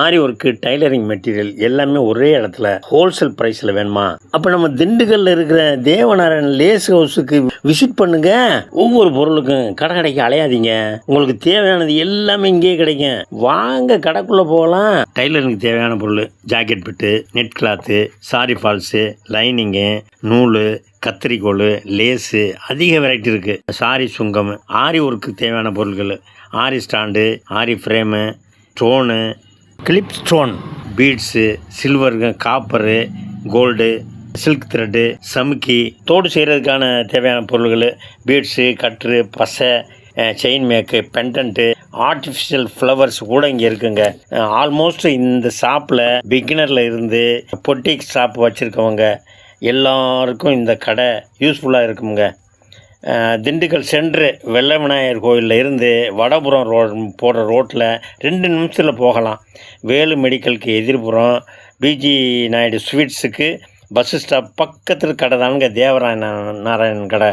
ஆரி work, tailoring material எல்லாமே ஒரே இடத்துல ஹோல்சேல் ப்ரைஸில் வேணுமா? அப்போ நம்ம திண்டுக்கல்ல இருக்கிற தேவநாராயண் லேஸ் ஹவுஸுக்கு விசிட் பண்ணுங்க. ஒவ்வொரு பொருளுக்கும் கடைக்கு அலையாதீங்க. உங்களுக்கு தேவையானது எல்லாமே இங்கேயே கிடைக்கும். வாங்க கடைக்குள்ளே போகலாம். டைலரிங் தேவையான பொருள், jacket bit, net cloth, sari falls, lining, நூல், கத்திரிக்கோள், லேஸு, அதிக வெரைட்டி இருக்குது. சாரி சுங்கம், ஆரி ஒர்க்கு தேவையான பொருட்கள், aari stand, aari frame, stone, clip stone, beads, silver, copper, gold, silk thread, சமுக்கி, தோடு செய்கிறதுக்கான தேவையான பொருள்கள், பீட்ஸு, கட்ரு, பசை, chain make, pendant, artificial flowers கூட இங்கே இருக்குங்க. ஆல்மோஸ்ட் இந்த ஷாப்பில் பிகினரில் இருந்து பொட்டிக் ஷாப் வச்சுருக்கவங்க எல்லாருக்கும் இந்த கடை யூஸ்ஃபுல்லாக இருக்குங்க. திண்டுக்கல் சென்ட்ரு வெள்ளை விநாயகர் கோயிலில் இருந்து வடபுறம் போகிற ரோட்டில் 2 நிமிஷத்தில் போகலாம். வேலு மெடிக்கலுக்கு எதிர்புறம் பிஜி நாயுடு ஸ்வீட்ஸுக்கு பஸ்ஸு ஸ்டாப் பக்கத்தில் கடை தானுங்க நாராயணன் கடை.